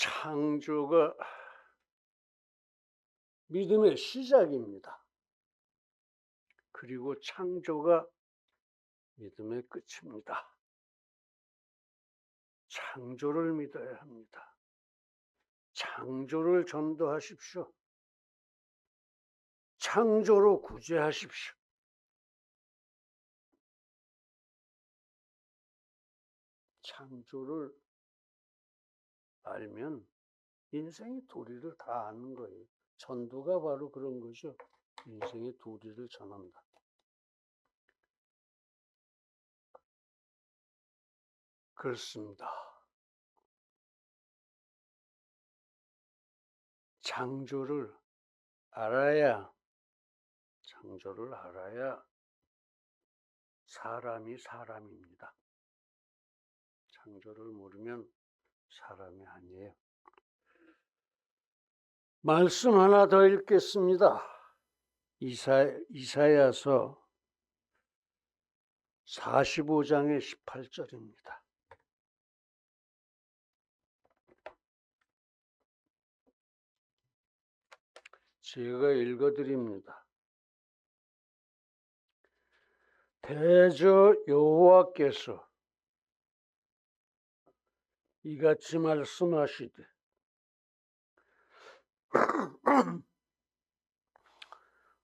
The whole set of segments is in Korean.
창조가 믿음의 시작입니다. 그리고 창조가 믿음의 끝입니다. 창조를 믿어야 합니다. 창조를 전도하십시오. 창조로 구제하십시오. 창조를 알면 인생의 도리를 다 아는 거예요. 전도가 바로 그런 거죠. 인생의 도리를 전한다. 그렇습니다. 창조를 알아야 사람이 사람입니다. 창조를 모르면 사람이 아니에요. 말씀 하나 더 읽겠습니다. 이사야서 45장의 18절입니다. 제가 읽어드립니다. 대저 여호와께서 이같이 말씀하시되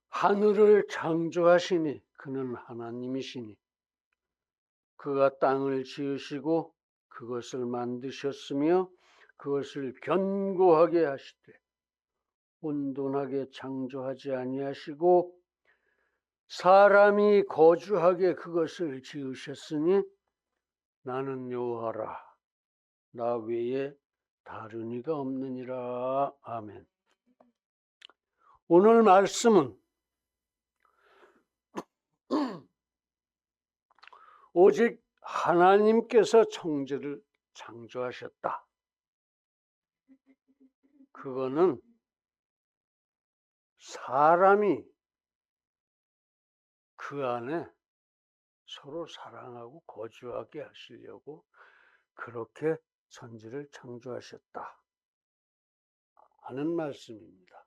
하늘을 창조하시니 그는 하나님이시니 그가 땅을 지으시고 그것을 만드셨으며 그것을 견고하게 하시되 온돈하게 창조하지 아니하시고 사람이 거주하게 그것을 지으셨으니 나는 여호와라 나 외에 다른 이가 없느니라. 아멘. 오늘 말씀은 오직 하나님께서 천지를 창조하셨다. 그거는 사람이 그 안에 서로 사랑하고 거주하게 하시려고 그렇게 천지를 창조하셨다 하는 말씀입니다.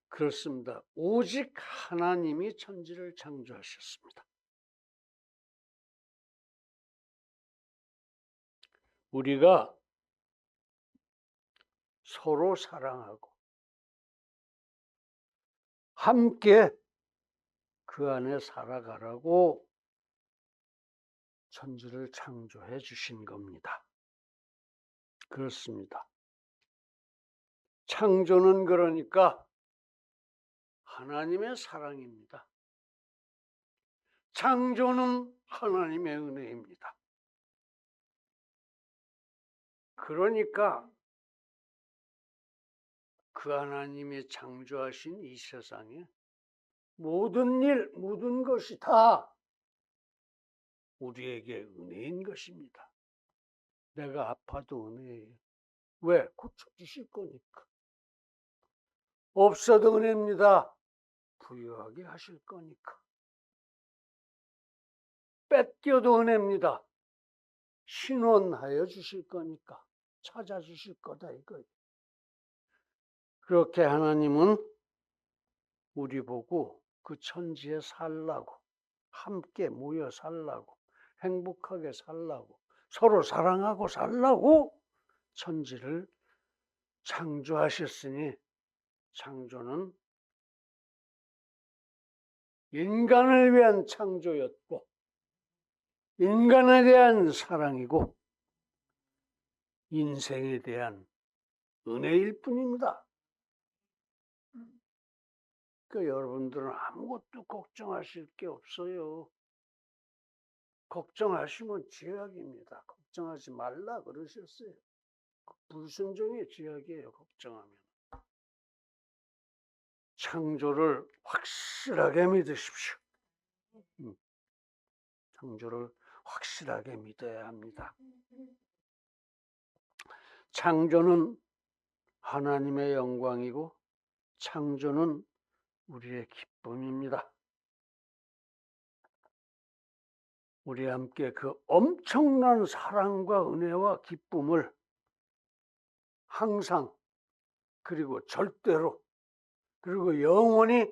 그렇습니다. 오직 하나님이 천지를 창조하셨습니다. 우리가 서로 사랑하고 함께 그 안에 살아가라고 천지를 창조해 주신 겁니다. 그렇습니다. 창조는 그러니까 하나님의 사랑입니다. 창조는 하나님의 은혜입니다. 그러니까 그 하나님이 창조하신 이 세상에 모든 일, 모든 것이 다 우리에게 은혜인 것입니다. 내가 아파도 은혜예요. 왜? 고쳐주실 거니까. 없어도 은혜입니다. 부유하게 하실 거니까. 뺏겨도 은혜입니다. 신원하여 주실 거니까. 찾아주실 거다 이거예요. 그렇게 하나님은 우리 보고 그 천지에 살라고, 함께 모여 살라고, 행복하게 살라고, 서로 사랑하고 살라고 천지를 창조하셨으니 창조는 인간을 위한 창조였고 인간에 대한 사랑이고 인생에 대한 은혜일 뿐입니다. 그러니까 여러분들은 아무것도 걱정하실 게 없어요. 걱정하시면 죄악입니다. 걱정하지 말라 그러셨어요. 불순종의 죄악이에요. 걱정하면. 창조를 확실하게 믿으십시오. 창조를 확실하게 믿어야 합니다. 창조는 하나님의 영광이고 창조는 우리의 기쁨입니다. 우리 함께 그 엄청난 사랑과 은혜와 기쁨을 항상 그리고 절대로 그리고 영원히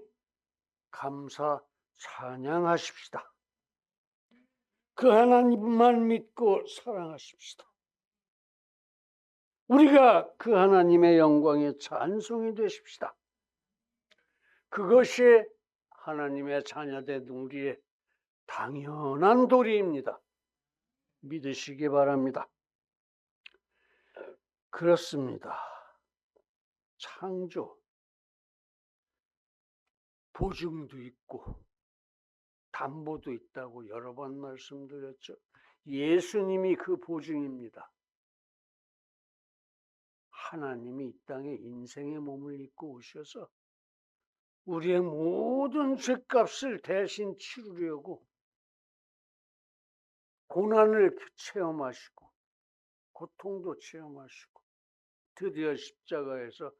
감사 찬양하십시다. 그 하나님만 믿고 사랑하십시다. 우리가 그 하나님의 영광에 찬송이 되십시다. 그것이 하나님의 자녀된 우리의 당연한 도리입니다. 믿으시기 바랍니다. 그렇습니다. 창조, 보증도 있고 담보도 있다고 여러 번 말씀드렸죠. 예수님이 그 보증입니다. 하나님이 이 땅에 인생의 몸을 입고 오셔서 우리의 모든 죄값을 대신 치르려고 고난을 체험하시고 고통도 체험하시고 드디어 십자가에서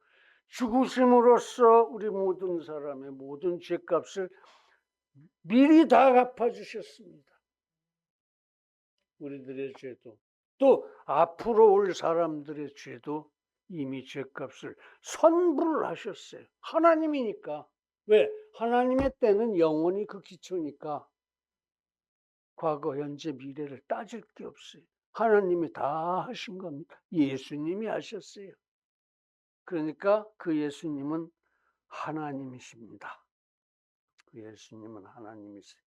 죽으심으로써 우리 모든 사람의 모든 죄값을 미리 다 갚아주셨습니다. 우리들의 죄도 또 앞으로 올 사람들의 죄도 이미 죄값을 선불을 하셨어요. 하나님이니까. 왜? 하나님의 때는 영원히 그 기초니까 과거, 현재, 미래를 따질 게 없어요. 하나님이 다 하신 겁니다. 예수님이 하셨어요. 그러니까 그 예수님은 하나님이십니다. 그 예수님은 하나님이세요.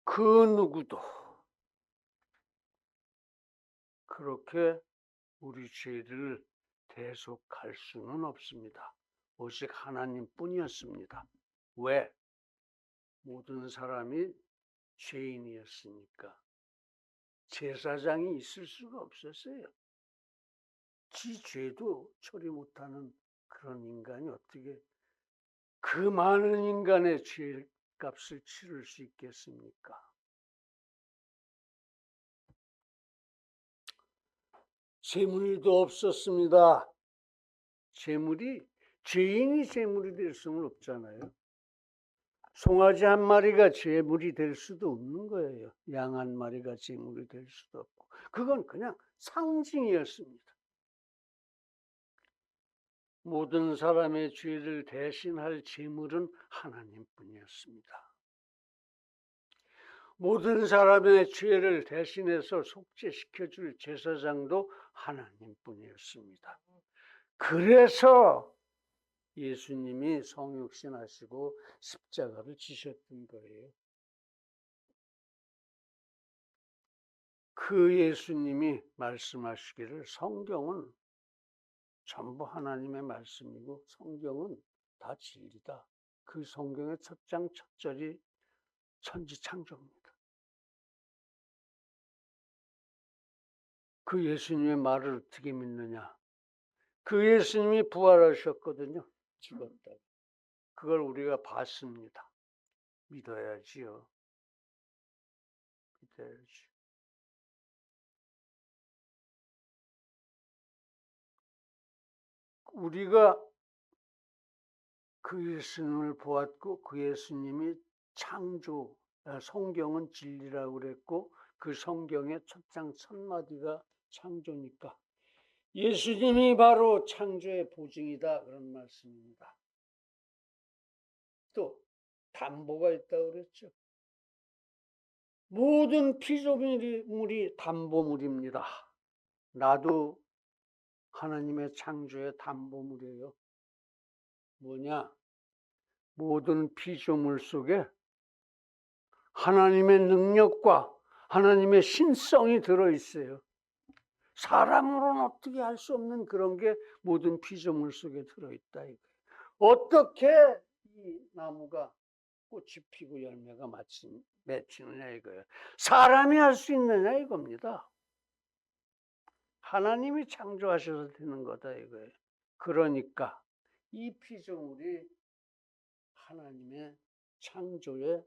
그 누구도 그렇게 우리 죄를 대속할 수는 없습니다. 오직 하나님뿐이었습니다. 왜? 모든 사람이 죄인이었으니까 제사장이 있을 수가 없었어요. 지 죄도 처리 못하는 그런 인간이 어떻게 그 많은 인간의 죄값을 치를 수 있겠습니까? 재물도 없었습니다. 죄인이 재물이 될 수는 없잖아요. 송아지 한 마리가 재물이 될 수도 없는 거예요. 양 한 마리가 재물이 될 수도 없고. 그건 그냥 상징이었습니다. 모든 사람의 죄를 대신할 재물은 하나님뿐이었습니다. 모든 사람의 죄를 대신해서 속죄시켜줄 제사장도 하나님뿐이었습니다. 그래서 예수님이 성육신하시고 십자가를 지셨던 거예요. 그 예수님이 말씀하시기를 성경은 전부 하나님의 말씀이고 성경은 다 진리다. 그 성경의 첫 장 첫 절이 천지창조입니다. 그 예수님의 말을 어떻게 믿느냐? 그 예수님이 부활하셨거든요. 죽었다. 그걸 우리가 봤습니다. 믿어야지요. 믿어야지. 우리가 그 예수님을 보았고 그 예수님이 창조, 성경은 진리라고 그랬고 그 성경의 첫 장 첫 마디가 창조니까 예수님이 바로 창조의 보증이다 그런 말씀입니다. 또 담보가 있다고 그랬죠. 모든 피조물이 담보물입니다. 나도 하나님의 창조의 담보물이에요. 뭐냐? 모든 피조물 속에 하나님의 능력과 하나님의 신성이 들어있어요. 사람으로는 어떻게 할 수 없는 그런 게 모든 피조물 속에 들어있다 이거예요. 어떻게 이 나무가 꽃이 피고 열매가 맺히느냐 이거예요. 사람이 할 수 있느냐 이겁니다. 하나님이 창조하셔서 되는 거다 이거예요. 그러니까 이 피조물이 하나님의 창조의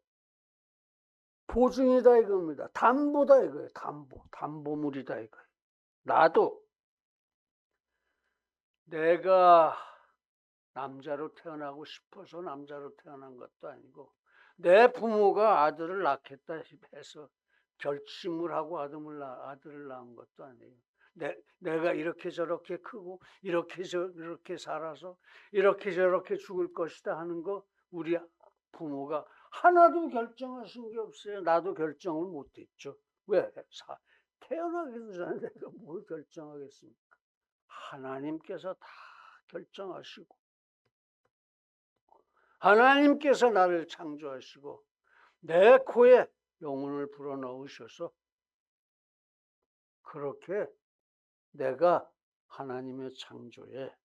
보증이다 이겁니다. 담보다 이거예요. 담보물이다 이거예요. 나도 내가 남자로 태어나고 싶어서 남자로 태어난 것도 아니고 내 부모가 아들을 낳겠다 해서 결심을 하고 아들을 낳은 것도 아니에요. 내가 이렇게 저렇게 크고 이렇게 저렇게 살아서 이렇게 저렇게 죽을 것이다 하는 거 우리 부모가 하나도 결정하신 게 없어요. 나도 결정을 못했죠. 왜? 태어나기도 전에 내가 뭘 결정하겠습니까? 하나님께서 다 결정하시고 하나님께서 나를 창조하시고 내 코에 영혼을 불어넣으셔서 그렇게 내가 하나님의 창조의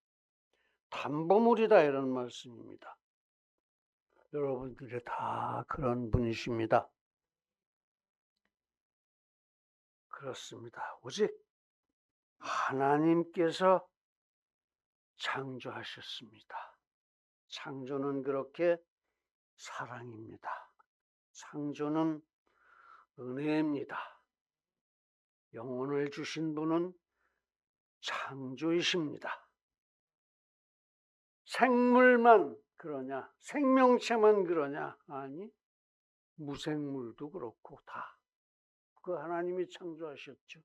담보물이다 이런 말씀입니다. 여러분들이 다 그런 분이십니다. 그렇습니다. 오직 하나님께서 창조하셨습니다. 창조는 그렇게 사랑입니다. 창조는 은혜입니다. 영혼을 주신 분은 창조이십니다. 생물만 그러냐? 생명체만 그러냐? 아니, 무생물도 그렇고 다 그 하나님이 창조하셨죠.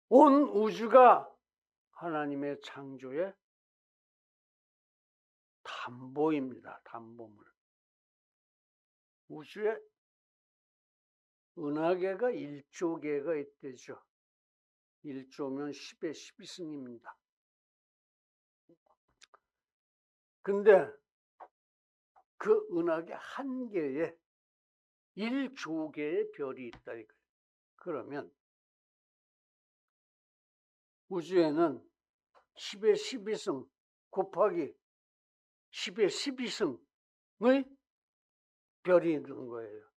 온 우주가 하나님의 창조의 담보입니다. 담보물. 우주에 은하계가 1조 개가 있대죠. 1조면 10의 12승입니다. 근데 그 은하계 한 개에 1조 개의 별이 있다 이거예요. 그러면 우주에는 10의 12승 곱하기 10의 12승의 별이 있는 거예요.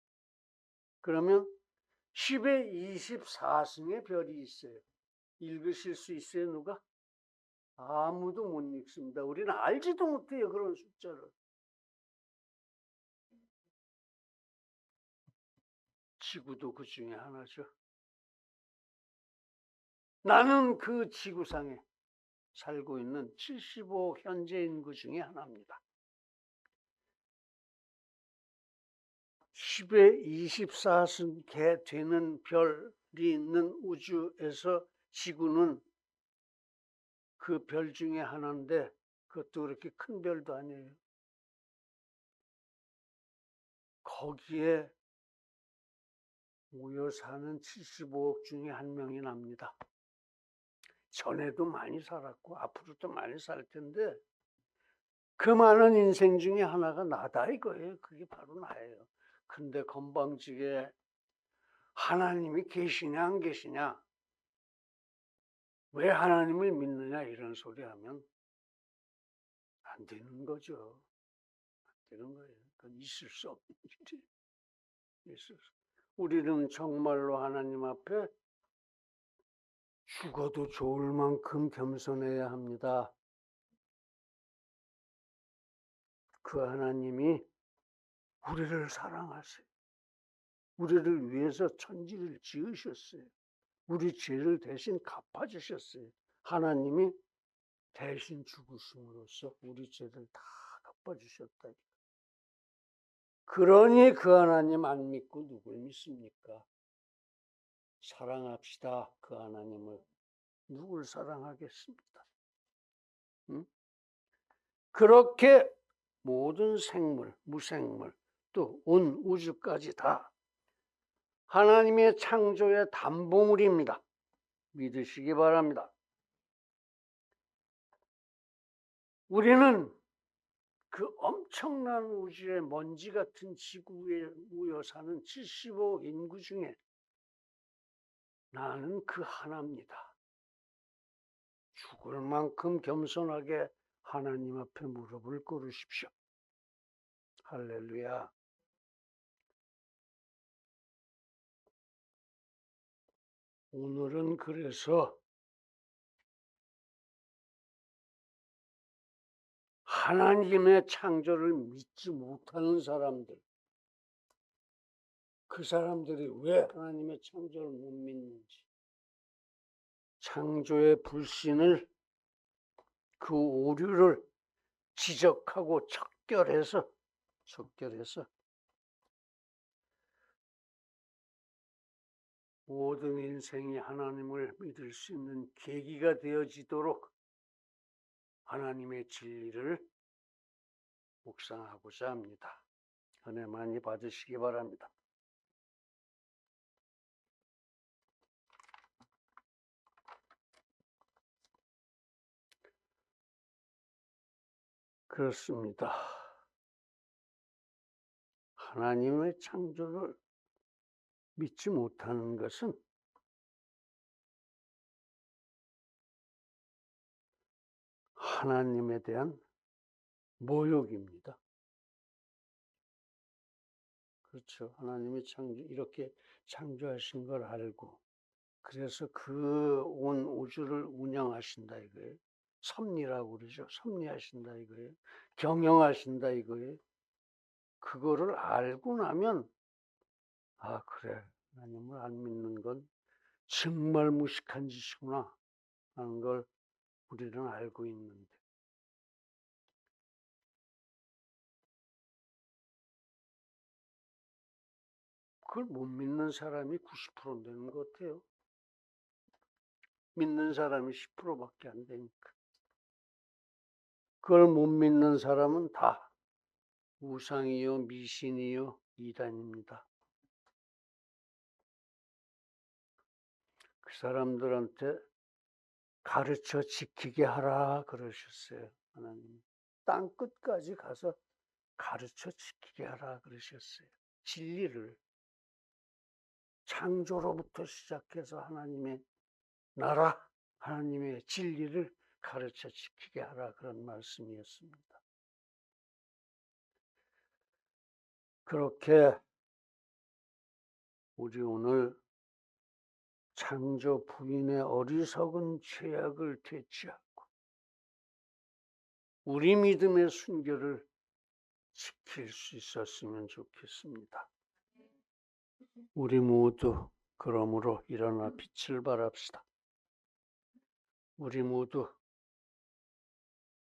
그러면 10의 24승의 별이 있어요. 읽으실 수 있어요, 누가? 아무도 못 읽습니다. 우리는 알지도 못해요, 그런 숫자를. 지구도 그 중에 하나죠. 나는 그 지구상에 살고 있는 75 현재 인구 중에 하나입니다. 10의 24승 개 되는 별이 있는 우주에서 지구는 그 별 중에 하나인데 그것도 그렇게 큰 별도 아니에요. 거기에 모여 사는 75억 중에 한 명이 납니다. 전에도 많이 살았고 앞으로도 많이 살 텐데 그 많은 인생 중에 하나가 나다 이거예요. 그게 바로 나예요. 근데 건방지게 하나님이 계시냐 안 계시냐, 왜 하나님을 믿느냐 이런 소리 하면 안 되는 거죠. 안 되는 거예요. 그건 있을 수 없는 일이에요. 우리는 정말로 하나님 앞에 죽어도 좋을 만큼 겸손해야 합니다. 그 하나님이 우리를 사랑하세요. 우리를 위해서 천지를 지으셨어요. 우리 죄를 대신 갚아주셨어요. 하나님이 대신 죽으심으로써 우리 죄를 다 갚아주셨다. 그러니 그 하나님 안 믿고 누굴 믿습니까? 사랑합시다. 그 하나님을. 누굴 사랑하겠습니까? 응? 그렇게 모든 생물, 무생물, 또 온 우주까지 다 하나님의 창조의 담보물입니다. 믿으시기 바랍니다. 우리는 그 엄청난 우주의 먼지 같은 지구에 모여 사는 75억 인구 중에 나는 그 하나입니다. 죽을 만큼 겸손하게 하나님 앞에 무릎을 꿇으십시오. 할렐루야. 오늘은 그래서 하나님의 창조를 믿지 못하는 사람들, 그 사람들이 왜 하나님의 창조를 못 믿는지, 창조의 불신을, 그 오류를 지적하고 척결해서 모든 인생이 하나님을 믿을 수 있는 계기가 되어지도록 하나님의 진리를 묵상하고자 합니다. 은혜 많이 받으시기 바랍니다. 그렇습니다. 하나님의 창조를 믿지 못하는 것은 하나님에 대한 모욕입니다. 그렇죠. 하나님이 이렇게 창조하신 걸 알고, 그래서 그 온 우주를 운영하신다 이거예요. 섭리라고 그러죠. 섭리하신다 이거예요. 경영하신다 이거예요. 그거를 알고 나면, 아, 그래. 하나님을 안 믿는 건 정말 무식한 짓이구나 하는 걸 우리는 알고 있는데. 그걸 못 믿는 사람이 90% 되는 것 같아요. 믿는 사람이 10%밖에 안 되니까. 그걸 못 믿는 사람은 다 우상이요, 미신이요, 이단입니다. 그 사람들한테 가르쳐 지키게 하라 그러셨어요. 하나님 땅 끝까지 가서 가르쳐 지키게 하라 그러셨어요. 진리를 창조로부터 시작해서 하나님의 나라, 하나님의 진리를 가르쳐 지키게 하라 그런 말씀이었습니다. 그렇게 우리 오늘 창조 부인의 어리석은 죄악을 되취하고 우리 믿음의 순결을 지킬 수 있었으면 좋겠습니다. 우리 모두 그러므로 일어나 빛을 발합시다. 우리 모두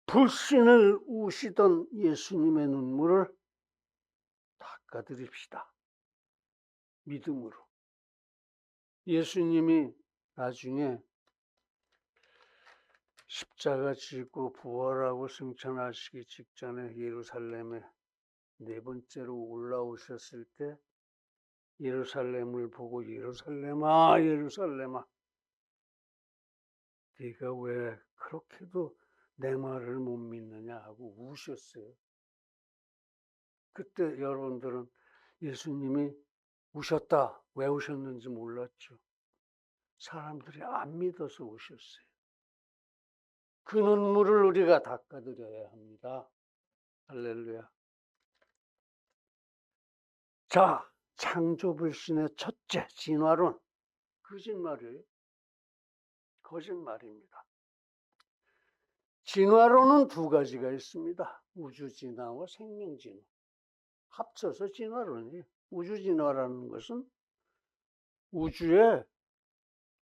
불신을 우시던 예수님의 눈물을 닦아드립시다. 믿음으로. 예수님이 나중에 십자가 지고 부활하고 승천하시기 직전에 예루살렘에 네 번째로 올라오셨을 때 예루살렘을 보고 예루살렘아 예루살렘아 네가 왜 그렇게도 내 말을 못 믿느냐 하고 우셨어요. 그때 여러분들은 예수님이 우셨다. 왜 우셨는지 몰랐죠. 사람들이 안 믿어서 우셨어요. 그 눈물을 우리가 닦아드려야 합니다. 할렐루야. 자, 창조불신의 첫째 진화론. 거짓말이에요. 거짓말입니다. 진화론은 두 가지가 있습니다. 우주진화와 생명진화. 합쳐서 진화론이에요. 우주진화라는 것은 우주에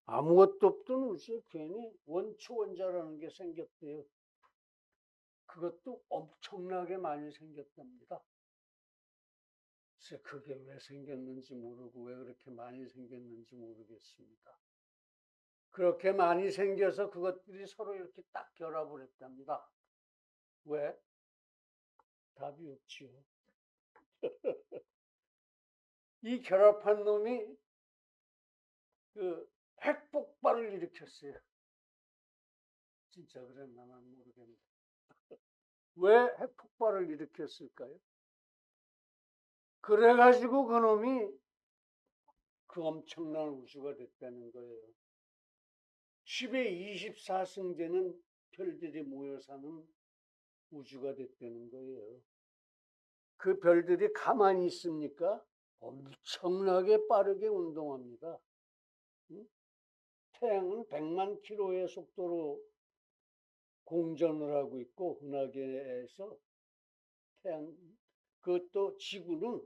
아무것도 없던 우주에 괜히 원초원자라는 게 생겼대요. 그것도 엄청나게 많이 생겼답니다. 그래서 그게 왜 생겼는지 모르고 왜 그렇게 많이 생겼는지 모르겠습니다. 그렇게 많이 생겨서 그것들이 서로 이렇게 딱 결합을 했답니다. 왜? 답이 없지요. 이 결합한 놈이 그 핵폭발을 일으켰어요. 진짜 그랬나 난 모르겠는데. 왜 핵폭발을 일으켰을까요? 그래가지고 그놈이 그 엄청난 우주가 됐다는 거예요. 10의 24승 되는 별들이 모여 사는 우주가 됐다는 거예요. 그 별들이 가만히 있습니까? 엄청나게 빠르게 운동합니다. 태양은 100만 킬로의 속도로 공전을 하고 있고 은하계에서 태양, 그것도 지구는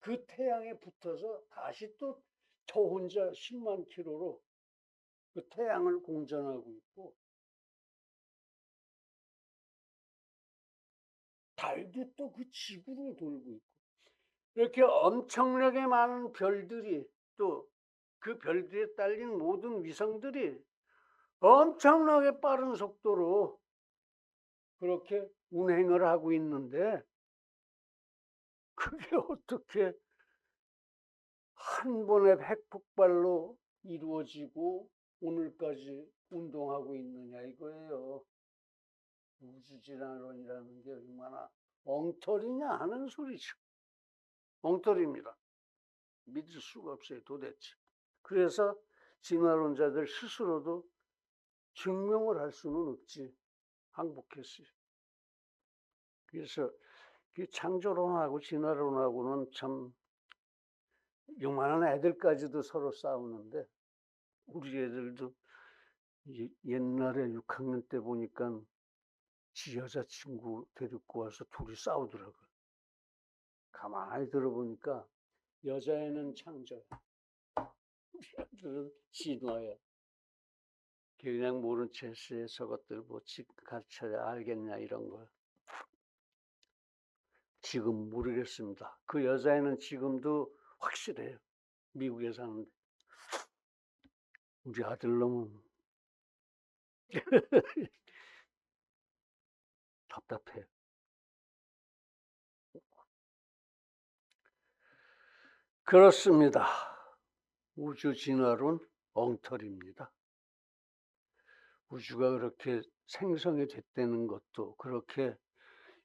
그 태양에 붙어서 다시 또 저 혼자 10만 킬로로 그 태양을 공전하고 있고 달도 또 그 지구를 돌고 있고 이렇게 엄청나게 많은 별들이 또 그 별 뒤에 딸린 모든 위성들이 엄청나게 빠른 속도로 그렇게 운행을 하고 있는데 그게 어떻게 한 번의 핵폭발로 이루어지고 오늘까지 운동하고 있느냐 이거예요. 우주진화론이라는 게 얼마나 엉터리냐 하는 소리죠. 엉터리입니다. 믿을 수가 없어요, 도대체. 그래서 진화론자들 스스로도 증명을 할 수는 없지. 항복했어요. 그래서 창조론하고 진화론하고는 참 요만한 애들까지도 서로 싸우는데 우리 애들도 옛날에 6학년 때 보니까 지 여자친구 데리고 와서 둘이 싸우더라고요. 가만히 들어보니까 여자애는 창조야. 애들은 진화야. 그냥 모른 채 저것들 뭐 가르쳐야 알겠냐 이런 거. 지금 모르겠습니다. 그 여자애는 지금도 확실해요. 미국에 사는데. 우리 아들놈은 답답해요. 그렇습니다. 우주 진화론 엉터리입니다. 우주가 그렇게 생성이 됐다는 것도 그렇게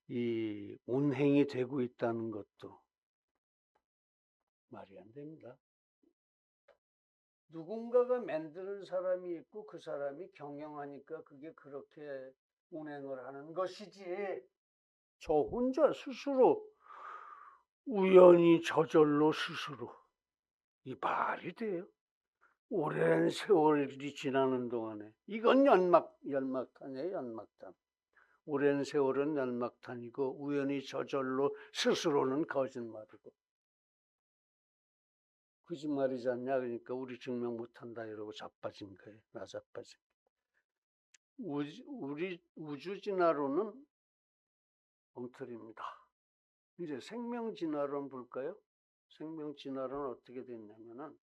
이 운행이 되고 있다는 것도 말이 안 됩니다. 누군가가 만드는 사람이 있고 그 사람이 경영하니까 그게 그렇게 운행을 하는 것이지 저 혼자 스스로 우연히 저절로 스스로 이 말이 돼요? 오랜 세월이 지나는 동안에 이건 연막탄이에요. 연막탄. 오랜 세월은 연막탄이고 우연히 저절로 스스로는 거짓말이고 거짓말이지 않냐 그러니까 우리 증명 못한다 이러고 자빠진 거예요. 나 자빠진 우리 우주 진화론은 엉터리입니다. 이제 생명 진화론 볼까요? 생명 진화론은 어떻게 됐냐면은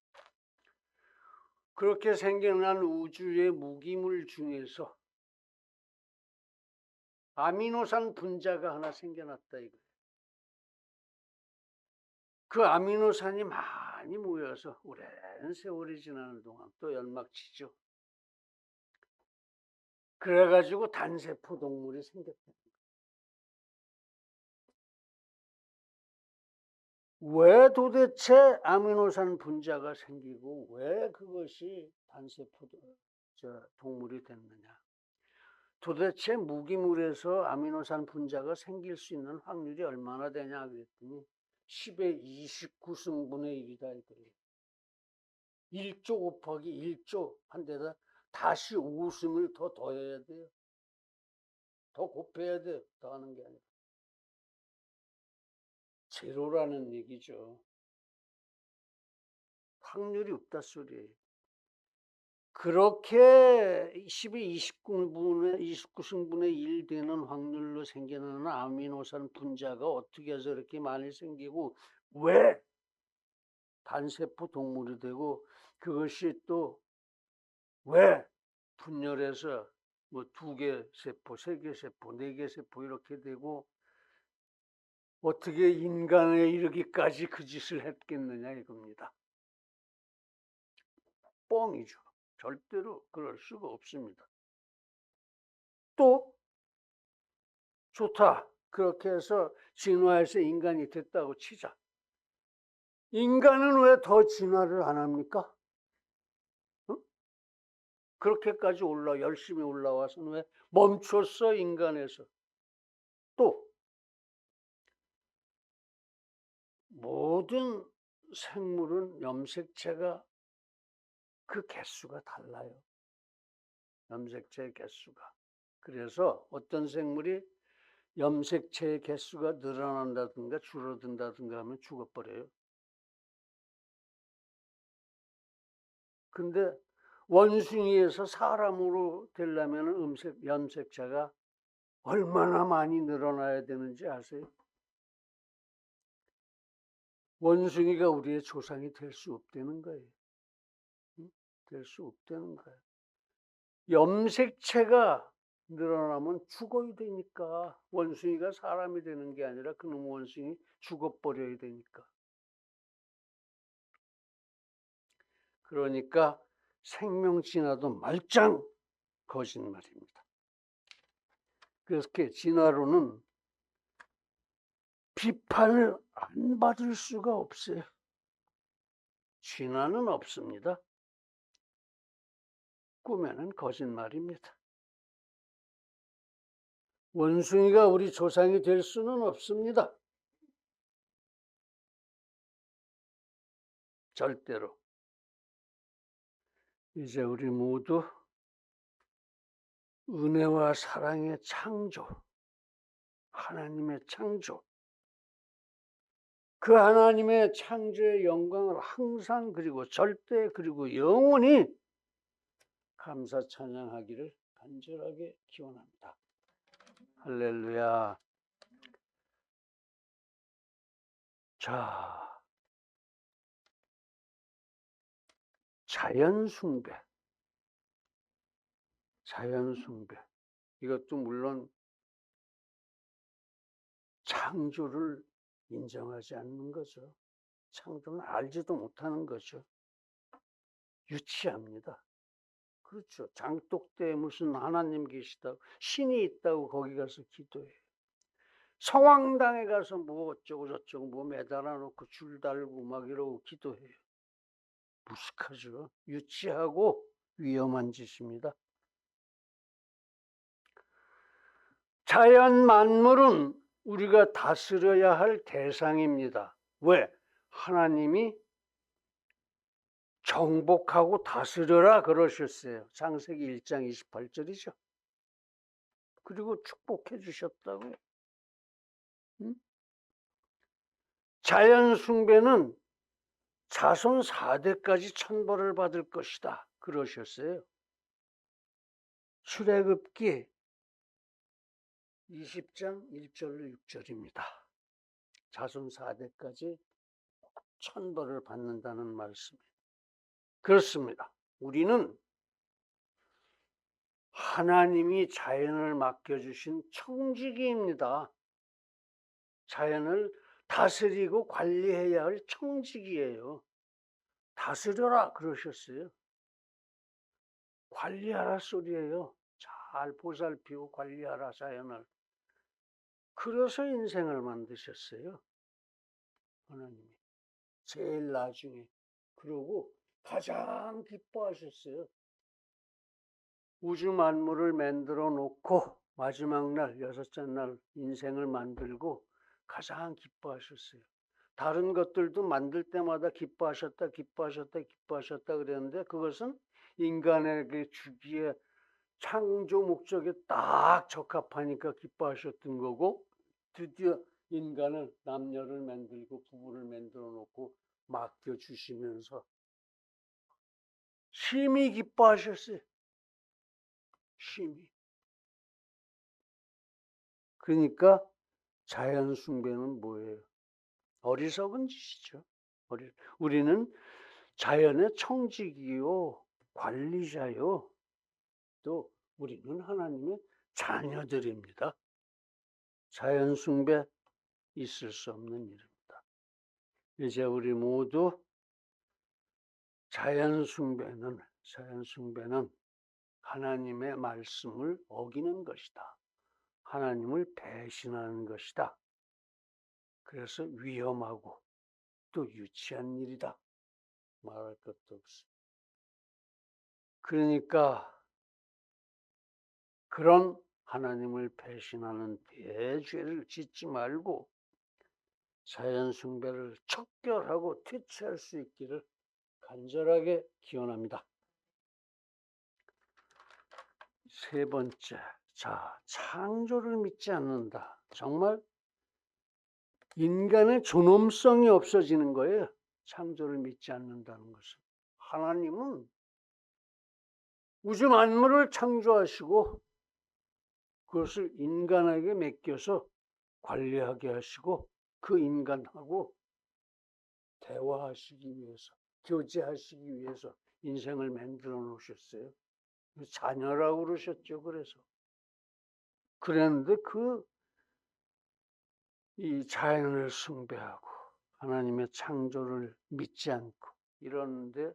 그렇게 생겨난 우주의 무기물 중에서 아미노산 분자가 하나 생겨났다 이거예요. 그 아미노산이 많이 모여서 오랜 세월이 지나는 동안 또 연막치죠. 그래가지고 단세포 동물이 생겼다. 왜 도대체 아미노산 분자가 생기고 왜 그것이 단세포 동물이 됐느냐? 도대체 무기물에서 아미노산 분자가 생길 수 있는 확률이 얼마나 되냐 그랬더니 10의 29승분의 1이다 이거예요. 1조 곱하기 1조 한 데다 다시 5승을 더 더해야 돼요. 더 곱해야 돼요. 더 하는 게 아니라. 제로라는 얘기죠. 확률이 없다 소리예요. 그렇게 10의 29승분의 1 되는 확률로 생겨나는 아미노산 분자가 어떻게 해서 이렇게 많이 생기고 왜 단세포 동물이 되고 그것이 또 왜 분열해서 뭐 2개 세포, 3개 세포, 4개 세포 이렇게 되고 어떻게 인간에 이르기까지 그 짓을 했겠느냐 이겁니다. 뻥이죠. 절대로 그럴 수가 없습니다. 또 좋다. 그렇게 해서 진화해서 인간이 됐다고 치자. 인간은 왜 더 진화를 안 합니까? 응? 그렇게까지 열심히 올라와서는 왜 멈췄어 인간에서? 또 모든 생물은 염색체가 그 개수가 달라요. 염색체의 개수가. 그래서 어떤 생물이 염색체의 개수가 늘어난다든가 줄어든다든가 하면 죽어버려요. 근데 원숭이에서 사람으로 되려면 염색체가 얼마나 많이 늘어나야 되는지 아세요? 원숭이가 우리의 조상이 될 수 없다는 거예요. 될 수 없다는 거예요. 염색체가 늘어나면 죽어야 되니까 원숭이가 사람이 되는 게 아니라 그놈 원숭이 죽어버려야 되니까. 그러니까 생명 진화도 말짱 거짓말입니다. 그래서 진화론은 비판을 안 받을 수가 없어요. 진화는 없습니다. 꿈에는 거짓말입니다. 원숭이가 우리 조상이 될 수는 없습니다. 절대로. 이제 우리 모두 은혜와 사랑의 창조, 하나님의 창조, 그 하나님의 창조의 영광을 항상 그리고 절대 그리고 영원히 감사 찬양하기를 간절하게 기원합니다. 할렐루야. 자, 자연 숭배. 자연 숭배. 이것도 물론 창조를 인정하지 않는 거죠. 창조는 알지도 못하는 거죠. 유치합니다. 그렇죠. 장독대에 무슨 하나님 계시다고, 신이 있다고 거기 가서 기도해요. 성황당에 가서 뭐 어쩌고 저쩌고 뭐 매달아 놓고 줄 달고 막 이러고 기도해요. 무식하죠. 유치하고 위험한 짓입니다. 자연 만물은 우리가 다스려야 할 대상입니다. 왜? 하나님이 정복하고 다스려라 그러셨어요. 창세기 1장 28절이죠. 그리고 축복해 주셨다고요. 응? 자연 숭배는 자손 4대까지 천벌을 받을 것이다 그러셨어요. 출애굽기 20장 1절로 6절입니다. 자손 4대까지 천벌을 받는다는 말씀이에요. 그렇습니다. 우리는 하나님이 자연을 맡겨주신 청지기입니다. 자연을 다스리고 관리해야 할 청지기예요. 다스려라 그러셨어요. 관리하라 소리예요. 잘 보살피고 관리하라 자연을. 그래서 인생을 만드셨어요. 하나님이. 제일 나중에. 그러고 가장 기뻐하셨어요. 우주 만물을 만들어 놓고 마지막 날, 여섯째 날 인생을 만들고 가장 기뻐하셨어요. 다른 것들도 만들 때마다 기뻐하셨다 그랬는데 그것은 인간에게 주기에 창조 목적에 딱 적합하니까 기뻐하셨던 거고, 드디어 인간을 남녀를 만들고 부부를 만들어 놓고 맡겨주시면서 심히 기뻐하셨어요. 심히. 그러니까 자연 숭배는 뭐예요? 어리석은 짓이죠. 우리는 자연의 청지기요, 관리자요, 또 우리는 하나님의 자녀들입니다. 자연 숭배 있을 수 없는 일입니다. 이제 우리 모두 자연 숭배는 하나님의 말씀을 어기는 것이다. 하나님을 배신하는 것이다. 그래서 위험하고 또 유치한 일이다. 말할 것도 없어. 그러니까 그런 하나님을 배신하는 대죄를 짓지 말고 자연 숭배를 척결하고 퇴치할 수 있기를 간절하게 기원합니다. 세 번째, 자, 창조를 믿지 않는다. 정말 인간의 존엄성이 없어지는 거예요. 창조를 믿지 않는다는 것은. 하나님은 우주 만물을 창조하시고 그것을 인간에게 맡겨서 관리하게 하시고 그 인간하고 대화하시기 위해서, 교제하시기 위해서 인생을 만들어 놓으셨어요. 자녀라고 그러셨죠. 그랬는데 이 자연을 숭배하고 하나님의 창조를 믿지 않고 이러는데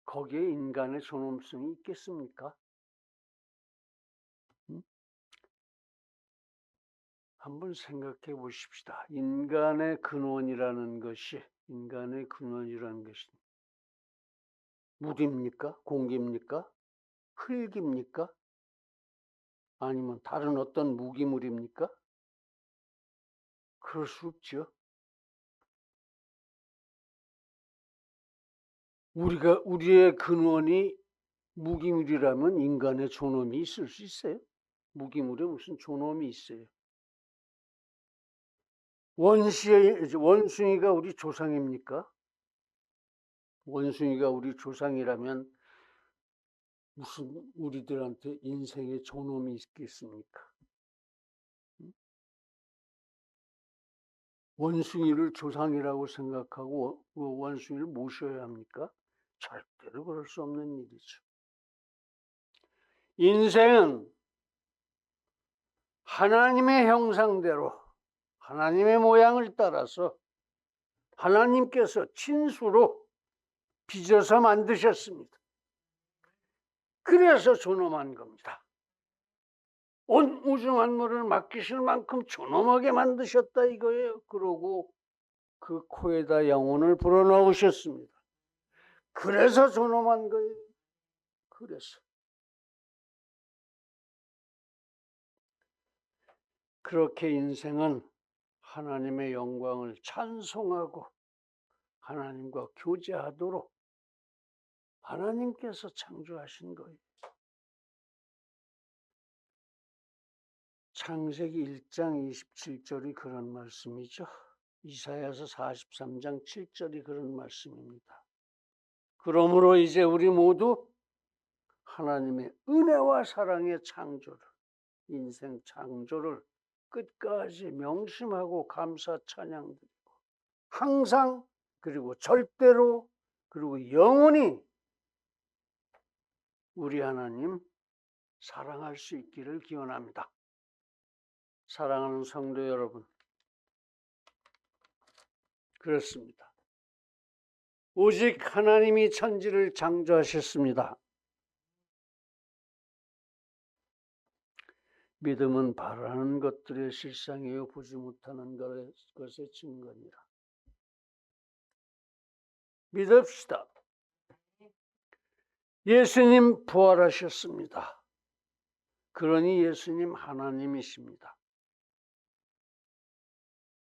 거기에 인간의 존엄성이 있겠습니까? 한번 생각해 보십시다. 인간의 근원이라는 것이 물입니까? 공기입니까? 흙입니까? 아니면 다른 어떤 무기물입니까? 그럴 수 없죠. 우리의 근원이 무기물이라면 인간의 존엄이 있을 수 있어요? 무기물에 무슨 존엄이 있어요? 원숭이가 우리 조상입니까? 원숭이가 우리 조상이라면 무슨 우리들한테 인생의 존엄이 있겠습니까? 원숭이를 조상이라고 생각하고 원숭이를 모셔야 합니까? 절대로 그럴 수 없는 일이죠. 인생은 하나님의 형상대로 하나님의 모양을 따라서 하나님께서 친수로 빚어서 만드셨습니다. 그래서 존엄한 겁니다. 온 우주 만물을 맡기실 만큼 존엄하게 만드셨다 이거예요. 그러고 그 코에다 영혼을 불어넣으셨습니다. 그래서 존엄한 거예요. 그래서 그렇게 인생은 하나님의 영광을 찬송하고 하나님과 교제하도록 하나님께서 창조하신 거예요. 창세기 1장 27절이 그런 말씀이죠. 이사야서 43장 7절이 그런 말씀입니다. 그러므로 이제 우리 모두 하나님의 은혜와 사랑의 창조를, 인생 창조를 끝까지 명심하고 감사 찬양드리고 항상 그리고 절대로 그리고 영원히 우리 하나님 사랑할 수 있기를 기원합니다. 사랑하는 성도 여러분, 그렇습니다. 오직 하나님이 천지를 창조하셨습니다. 믿음은 바라는 것들의 실상이요 보지 못하는 것의 증거니라. 믿읍시다. 예수님 부활하셨습니다. 그러니 예수님 하나님이십니다.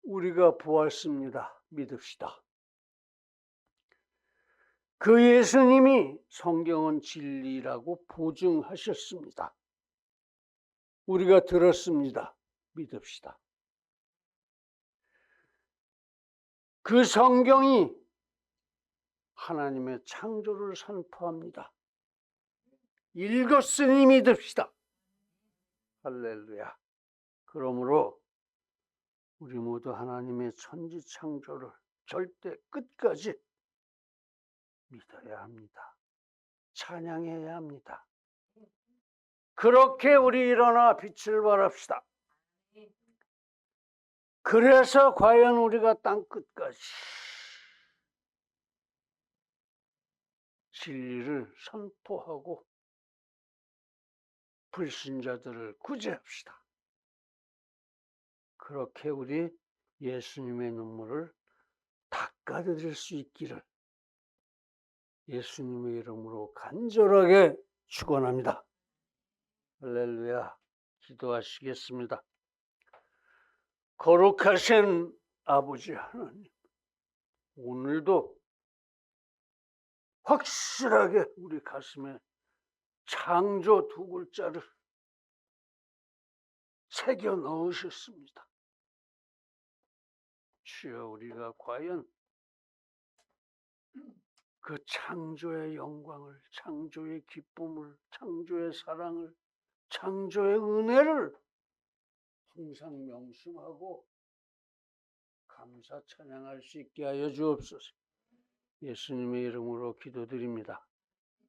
우리가 부활습니다. 믿읍시다. 그 예수님이 성경은 진리라고 보증하셨습니다. 우리가 들었습니다. 믿읍시다. 그 성경이 하나님의 창조를 선포합니다. 읽었으니 믿읍시다. 할렐루야. 그러므로 우리 모두 하나님의 천지 창조를 절대 끝까지 믿어야 합니다. 찬양해야 합니다. 그렇게 우리 일어나 빛을 발합시다. 그래서 과연 우리가 땅 끝까지 진리를 선포하고 불신자들을 구제합시다. 그렇게 우리 예수님의 눈물을 닦아드릴 수 있기를 예수님의 이름으로 간절하게 축원합니다. 할렐루야. 기도하시겠습니다. 거룩하신 아버지 하나님, 오늘도 확실하게 우리 가슴에 창조 두 글자를 새겨 넣으셨습니다. 주여, 우리가 과연 그 창조의 영광을, 창조의 기쁨을, 창조의 사랑을, 창조의 은혜를 항상 명심하고 감사 찬양할 수 있게 하여 주옵소서. 예수님의 이름으로 기도드립니다.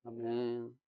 아멘.